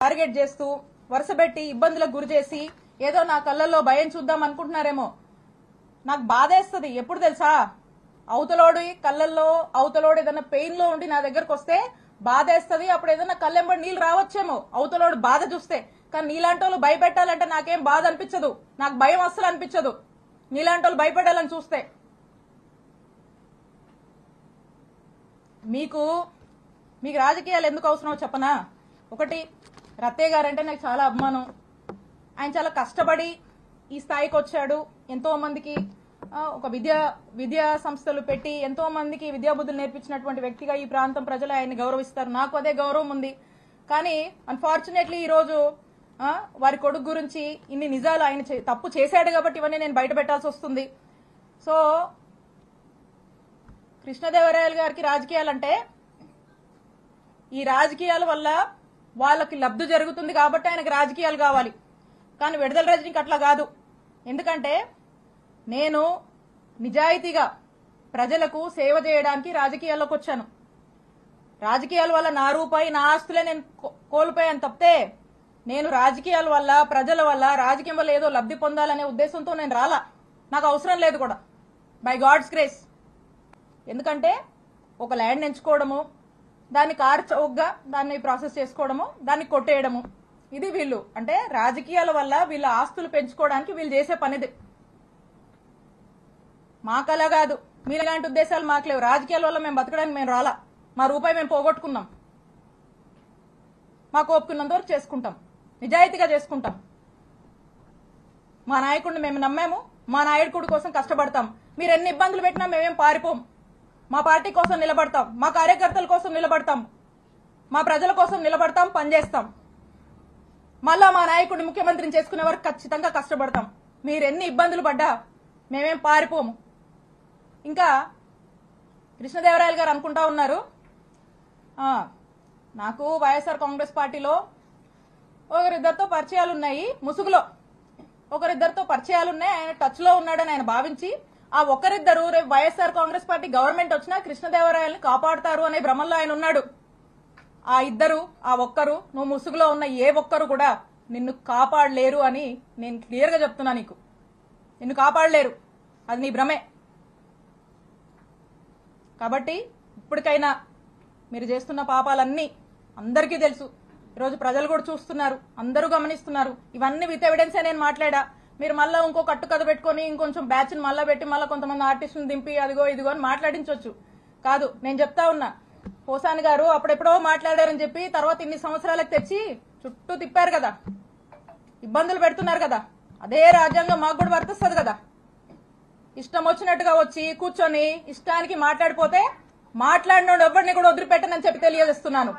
Target చేస్తూ వరుసబెట్టి ఇబ్బందులకు గురి చేసి ఏదో నా కళ్ళల్లో భయం చూద్దాం అనుకుంటున్నారేమో. నాకు బాధేస్తుంది ఎప్పుడు తెలుసా, అవతలోడి కళ్ళల్లో అవతలోడు ఏదైనా పెయిన్ లో ఉండి నా దగ్గరకు వస్తే బాధేస్తుంది. అప్పుడు ఏదైనా కళ్ళెంబడి నీళ్ళు రావచ్చేమో అవతలోడు బాధ చూస్తే. కానీ నీలాంటి వాళ్ళు భయపెట్టాలంటే నాకేం బాధ అనిపించదు, నాకు భయం అస్సలు అనిపించదు నీలాంటి వాళ్ళు భయపెట్టాలని చూస్తే. మీకు రాజకీయాలు ఎందుకు అవసరమో చెప్పనా. ఒకటి, రత్తయ్య గారు అంటే నాకు చాలా అభిమానం. ఆయన చాలా కష్టపడి ఈ స్థాయికి వచ్చాడు. ఎంతో మందికి ఒక విద్యా సంస్థలు పెట్టి ఎంతో మందికి విద్యాబుద్ధులు నేర్పించినటువంటి వ్యక్తిగా ఈ ప్రాంతం ప్రజలు ఆయన్ని గౌరవిస్తారు. నాకు అదే గౌరవం ఉంది. కానీ అన్ఫార్చునేట్లీ ఈ రోజు వారి కొడుకు గురించి ఇన్ని నిజాలు ఆయన తప్పు చేశాడు కాబట్టి ఇవన్నీ నేను బయట పెట్టాల్సి వస్తుంది. సో కృష్ణదేవరాయలు గారికి రాజకీయాలంటే ఈ రాజకీయాల వల్ల వాళ్ళకి లబ్ధి జరుగుతుంది కాబట్టి ఆయనకు రాజకీయాలు కావాలి. కానీ విడుదల రజనీకి అట్లా కాదు. ఎందుకంటే నేను నిజాయితీగా ప్రజలకు సేవ చేయడానికి రాజకీయాల్లోకి వచ్చాను. రాజకీయాల వల్ల నా రూపాయి నా ఆస్తులే నేను కోల్పోయాను తప్పితే నేను రాజకీయాల వల్ల ప్రజల వల్ల రాజకీయం వల్ల ఏదో లబ్ధి పొందాలనే ఉద్దేశంతో నేను రాలా. నాకు అవసరం లేదు కూడా, బై గాడ్స్ గ్రేస్. ఎందుకంటే ఒక ల్యాండ్ ఎంచుకోవడము, దాన్ని కారు చౌకగా దాన్ని ప్రాసెస్ చేసుకోవడము, దాన్ని కొట్టేయడము, ఇది వీళ్ళు అంటే రాజకీయాల వల్ల వీళ్ళ ఆస్తులు పెంచుకోవడానికి వీళ్ళు చేసే పనిది. మాకలా కాదు, మీలాంటి ఉద్దేశాలు మాకు లేవు. రాజకీయాల వల్ల మేము బతకడానికి మేము రాలా. మా రూపాయి మేము పోగొట్టుకున్నాం. మాకు ఒప్పుకున్నంత వరకు చేసుకుంటాం, నిజాయితీగా చేసుకుంటాం. మా నాయకుడిని మేము నమ్మాము, మా నాయకుడి కోసం కష్టపడతాం. మీరు ఎన్ని ఇబ్బందులు పెట్టినా మేమేం పారిపోం. మా పార్టీ కోసం నిలబడతాం, మా కార్యకర్తల కోసం నిలబడతాం, మా ప్రజల కోసం నిలబడతాం, పనిచేస్తాం. మళ్ళా మా నాయకుడిని ముఖ్యమంత్రిని చేసుకునే వరకు ఖచ్చితంగా కష్టపడతాం. మీరు ఎన్ని ఇబ్బందులు పడ్డా మేమేం పారిపోము. ఇంకా కృష్ణదేవరాయలు గారు అనుకుంటా ఉన్నారు, నాకు వైఎస్ఆర్ కాంగ్రెస్ పార్టీలో ఒకరిద్దరితో పరిచయాలు ఉన్నాయి, ముసుగులో ఒకరిద్దరితో పరిచయాలు ఉన్నాయి, ఆయన టచ్ లో ఉన్నాడని ఆయన భావించి ఆ ఒకరిద్దరు రేపు వైఎస్ఆర్ కాంగ్రెస్ పార్టీ గవర్నమెంట్ వచ్చినా కృష్ణదేవరాయల్ని కాపాడుతారు అనే భ్రమంలో ఆయన ఉన్నాడు. ఆ ఇద్దరు, ఆ ఒక్కరు, నువ్వు ముసుగులో ఉన్న ఏ ఒక్కరు కూడా నిన్ను కాపాడలేరు అని నేను క్లియర్ గా చెప్తున్నా. నిన్ను కాపాడలేరు, అది నీ భ్రమే. కాబట్టి ఇప్పటికైనా మీరు చేస్తున్న పాపాలన్నీ అందరికీ తెలుసు. ఈరోజు ప్రజలు కూడా చూస్తున్నారు, అందరూ గమనిస్తున్నారు. ఇవన్నీ విత్ ఎవిడెన్సే నేను మాట్లాడా. మీరు మళ్ళీ ఇంకో కట్టు కథ పెట్టుకుని ఇంకొంచెం బ్యాచ్ ని మళ్ళా పెట్టి మళ్ళీ కొంతమంది ఆర్టిస్టులు దింపి అదిగో ఇదిగో అని మాట్లాడించవచ్చు. కాదు, నేను చెప్తా ఉన్నా, పోసాని గారు అప్పుడెప్పుడో మాట్లాడారని చెప్పి తర్వాత ఇన్ని సంవత్సరాలకు తెచ్చి చుట్టూ తిప్పారు కదా, ఇబ్బందులు పెడుతున్నారు కదా. అదే రాజ్యాంగం మాకు కూడా వర్తిస్తుంది కదా. ఇష్టం వచ్చినట్టుగా వచ్చి కూర్చొని ఇష్టానికి మాట్లాడిపోతే మాట్లాడినోడు ఎవరిని కూడా వదిలిపెట్టనని చెప్పి తెలియజేస్తున్నాను.